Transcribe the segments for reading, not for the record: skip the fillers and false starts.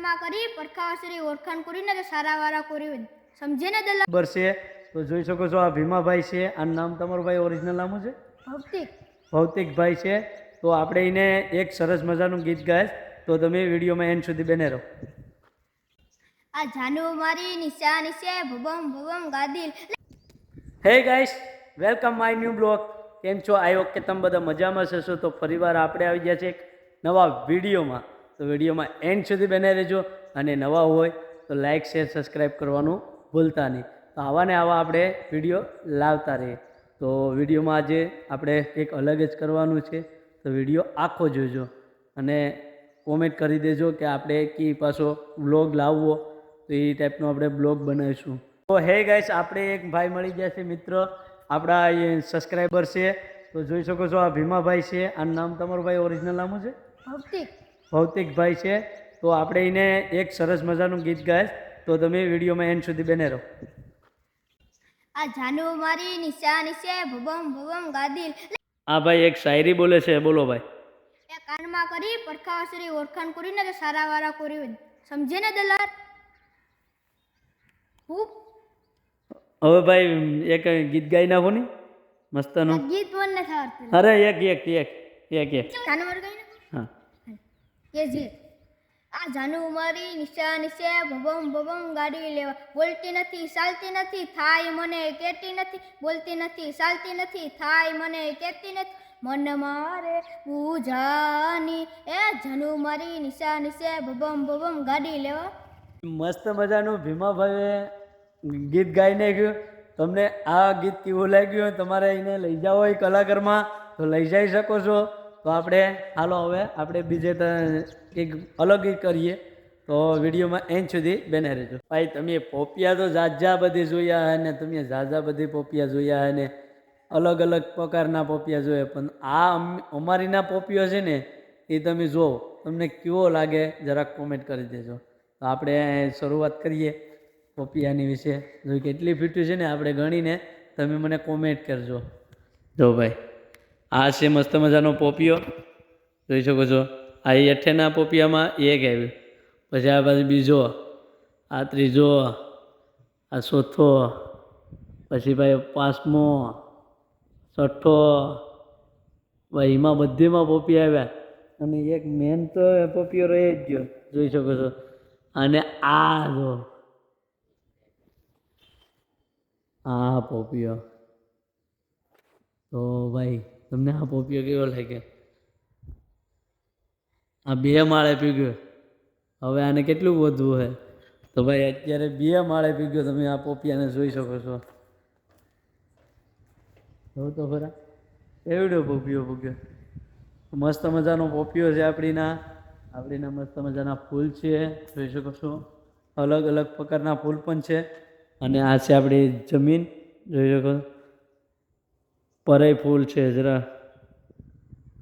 કાનમાં કરી પડખાવસરી ઓળખાણ કરીને તો સારા વાળા કરી સમજે ને દલા ખબર છે તો જોઈ શકો છો આ ભીમાભાઈ છે. આ નામ તમારું ભાઈ ઓરિજિનલ નામ છે? ભૌતિક ભૌતિકભાઈ છે. તો આપણે એને એક સરસ મજાનું ગીત ગાય તો તમે વિડીયોમાં એન્ડ સુધી બને રહો. આ જાનુ મારી નિશાની છે ભબમ ભબમ ગાદિલ. Hey guys, welcome my new blog. કેમ છો? આઈ હોપ કે તમે બધા મજામાં હશો. તો ફરીવાર આપણે આવી ગયા છે એક નવા વિડીયોમાં. તો વિડીયોમાં એન્ડ સુધી બને રહેજો અને નવા હોય તો લાઇક શેર સબસ્ક્રાઈબ કરવાનું ભૂલતા નહીં. તો આવા ને આવા આપણે વિડીયો લાવતા રહીએ. તો વિડીયોમાં આજે આપણે એક અલગ જ કરવાનું છે. તો વિડીયો આખો જોજો અને કોમેન્ટ કરી દેજો કે આપણે કી પાછો બ્લોગ લાવવો તો એ ટાઈપનો આપણે બ્લોગ બનાવીશું. તો હે ગાઈસ, આપણે એક ભાઈ મળી ગયા છે મિત્ર, આપણા એ સબસ્ક્રાઈબર છે. તો જોઈ શકો છો આ ભીમાભાઈ છે. આ નામ તમારું ભાઈ ઓરિજિનલ નામ છે? ભૌતિક ભૌતિકભાઈ છે. તો આપણે એને એક સરસ મજાનું ગીત ગાય તો તમે વિડીયોમાં એન્ડ સુધી બને રહો. આ જાનુ મારી નિશાની છે ભબમ ભબમ ગાદિલ. આ ભાઈ એક શાયરી બોલે છે, બોલો ભાઈ. એ કાનમાં કરી પડખાવસરી ઓળખાણ કરીને તો સારા વાળા કરી સમજે ને દલાર. ખૂબ હવે ભાઈ એક ગીત ગાઈ નાખો ને મસ્તનું. ગીત બોલ ને થવા અરે એક એક એક એક એક કાનમાં ગઈ ને હા કે જી. આ જાનુ મારી નિશાની છે ભબમ ભબમ ગાડી લેવા. બોલતી નથી ચાલતી નથી થાય મને કહેતી નથી. બોલતી નથી ચાલતી નથી થાય મને કહેતી નથી. મન મારે પૂજાની એ જાનુ મારી નિશાની છે ભબમ ભબમ ગાડી લેવા. મસ્ત મજાનું ભીમાભાઈએ ગીત ગાઈ નાખ્યું. તમને આ ગીત કેવું લાગ્યું, તમારે એને લઈ જાઓ હોય કલાકારમાં તો લઈ જઈ શકો છો. તો આપણે હાલો હવે આપણે બીજે કંઈક અલગ કરીએ. તો વિડીયોમાં એન્ડ સુધી બને રહેજો. ભાઈ તમે પોપિયા તો ઝાઝા બધી જોયા હે ને, તમે ઝાઝા બધી પોપિયા જોયા હે ને, અલગ અલગ પ્રકારના પોપિયા જોયા. પણ આ અમારીના પોપિયો છે ને એ તમે જુઓ, તમને કેવો લાગે જરાક કોમેન્ટ કરી દેજો. તો આપણે શરૂઆત કરીએ પોપિયાની વિશે. જો કેટલી ફીટ્યું છે ને આપણે ગણીને તમે મને કોમેન્ટ કરજો. જો ભાઈ આ છે મસ્ત મજાનો પોપિયો, જોઈ શકો છો. આ એઠેના પોપિયામાં એક આવ્યું, પછી આ બાજુ બીજો, આ ત્રીજો, આ ચોથો, પછી ભાઈ પાંચમો, છઠ્ઠો, ભાઈ એમાં બધીમાં પોપિયા આવ્યા. અને એક મેન તો પોપિયો રહી જ ગયો, જોઈ શકો છો. અને આ જો આ પોપિયો. તો ભાઈ તમને આ પોપિયો કેવો લાગે? આ 2 માળે પીગ્યો. હવે આને કેટલું વધવું છે? તો ભાઈ અત્યારે 2 માળે પીગ્યો. તમે આ પોપિયાને જોઈ શકો છો. જો તો ખરા એવડો પોપિયો પૂગ્યો. મસ્ત મજાનો પોપિયો છે. આપણીના મસ્ત મજાના ફૂલ છે, જોઈ શકો છો. અલગ અલગ પ્રકારના ફૂલ પણ છે. અને આ છે આપણી જમીન, જોઈ શકો. પરઈ ફૂલ છે, જરા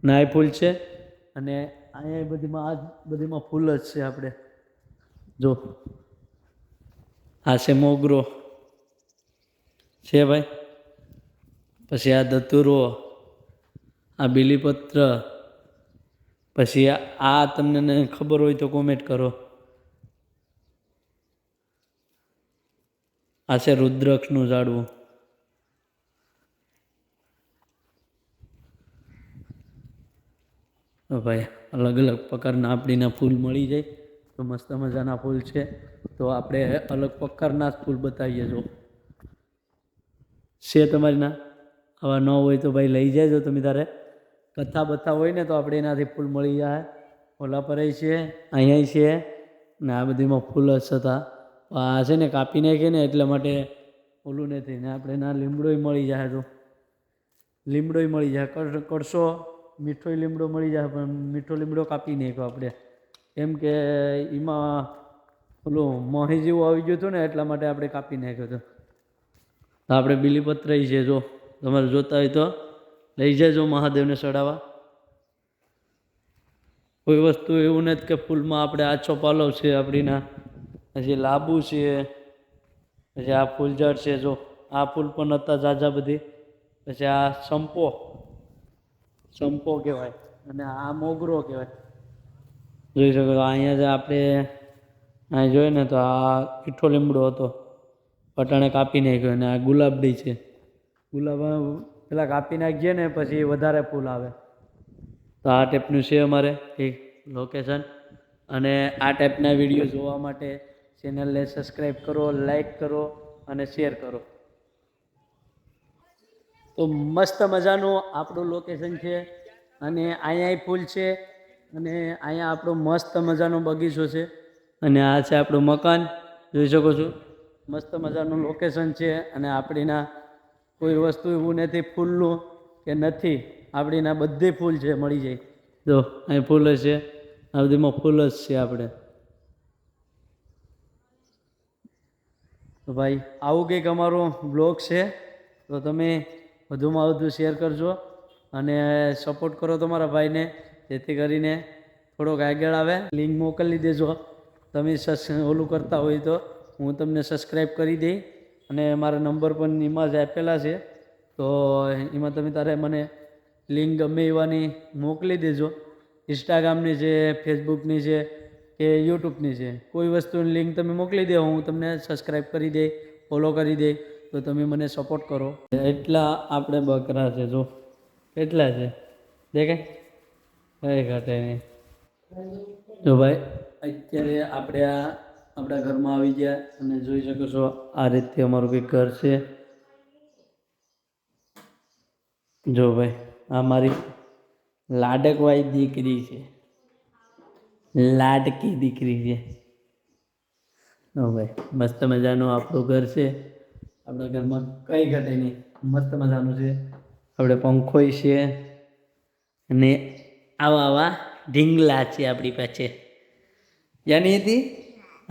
નાય ફૂલ છે. અને અહીંયા બધીમાં આ બધીમાં ફૂલ જ છે. આપણે જો આ છે મોગરો છે ભાઈ, પછી આ ધતુરો, આ બીલીપત્ર, પછી આ તમને ખબર હોય તો કોમેન્ટ કરો. આ છે રુદ્રાક્ષનું ઝાડવું. ભાઈ અલગ અલગ પ્રકારના આપણીના ફૂલ મળી જાય તો મસ્ત મજાના ફૂલ છે. તો આપણે અલગ પ્રકારના જ ફૂલ બતાવીએ. જો છે તમારીના આવા ન હોય તો ભાઈ લઈ જાય. જો તમે તારે કથા બથા હોય ને તો આપણે એનાથી ફૂલ મળી જાય. ઓલા પર છે, અહીંયા છે ને આ બધીમાં ફૂલ જ હતા. આ છે ને કાપી નાખીએ ને એટલા માટે ઓલું નથી. ને આપણે ના લીમડોય મળી જાય. જો લીમડોય મળી જાય, કરશો મીઠો લીમડો મળી જાય. પણ મીઠો લીમડો કાપી નાખ્યો આપણે, કેમ કે એમાં ઓલું મોહી જેવું આવી ગયું હતું ને એટલા માટે આપણે કાપી નાખ્યો હતો. તો આપણે બીલીપત્ર છે, જો તમારે જોતા હોય તો લઈ જજો મહાદેવને ચડાવવા. કોઈ વસ્તુ એવું નથી કે ફૂલમાં આપણે આછો પાલવ છે આપણીના, પછી લાંબુ છે, પછી આ ફૂલઝાડ છે. જો આ ફૂલ પણ હતા ઝાઝા બધી. પછી આ સંપો કહેવાય અને આ મોગરો કહેવાય, જોઈ શકો. અહીંયા જે આપણે અહીં જોઈએ ને તો આ મીઠો લીમડો હતો, પટાણે કાપી નાખ્યો, અને આ ગુલાબડી છે. ગુલાબ પેલા કાપી નાખીએ ને પછી વધારે ફૂલ આવે. તો આ ટાઈપનું છે અમારે એક લોકેશન. અને આ ટાઈપના વિડીયો જોવા માટે ચેનલને સબસ્ક્રાઈબ કરો, લાઈક કરો અને શેર કરો. તો મસ્ત મજાનું આપણું લોકેશન છે, અને અહીંયા ફૂલ છે, અને અહીંયા આપણો મસ્ત મજાનો બગીચો છે, અને આ છે આપણું મકાન, જોઈ શકો છો. મસ્ત મજાનું લોકેશન છે, અને આપણીના કોઈ વસ્તુ એવું નથી ફૂલનું કે નથી, આપણીના બધી ફૂલ છે, મળી જાય. જો અહીં ફૂલ જ છે, આ બધીમાં ફૂલ જ છે આપણે. તો ભાઈ આવું કંઈક અમારો બ્લોગ છે. તો તમે વધુમાં વધુ શેર કરજો અને સપોર્ટ કરો તમારા ભાઈને, જેથી કરીને થોડોક આગળ આવે. લિંક મોકલી દેજો તમે ઓલું કરતા હોય તો હું તમને સબસ્ક્રાઈબ કરી દઈ. અને મારા નંબર પણ એમાં જ આપેલા છે, તો એમાં તમે તારે મને લિંક ગમે એવાની મોકલી દેજો. ઇન્સ્ટાગ્રામની છે, ફેસબુકની છે કે યુટ્યુબની છે, કોઈ વસ્તુની લિંક તમે મોકલી દો, હું તમને સબસ્ક્રાઈબ કરી દઈ, ફોલો કરી દઈ, તો તમે મને સપોર્ટ કરો. એટલા આપણે બકરા છે, જો કેટલા છે દેખાય કઈ ઘટે નહીં. જો ભાઈ અત્યારે આપણે આપણા ઘરમાં આવી ગયા, અને જોઈ શકો છો આ રીતે અમારું કંઈક ઘર છે. જો ભાઈ આ મારી લાડકવાઈ દીકરી છે, લાડકી દીકરી છે. ઓ ભાઈ મસ્ત મજાનું આપણું ઘર છે. આપણા ઘરમાં કંઈ ઘટે નહીં, મસ્ત મજાનું છે. આપણે પંખોય છે, અને આવા ઢીંગલા છે આપણી પાસે. જાણી હતી.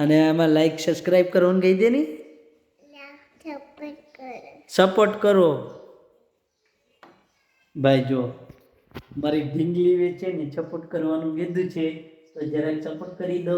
અને આમાં લાઈક સબસ્ક્રાઈબ કરવાનું કહી દે ને, સપોર્ટ કરો ભાઈ. જો મારી ઢીંગલી છે ને સપોર્ટ કરવાનું કીધું છે, તો જરાક સપોર્ટ કરી દો.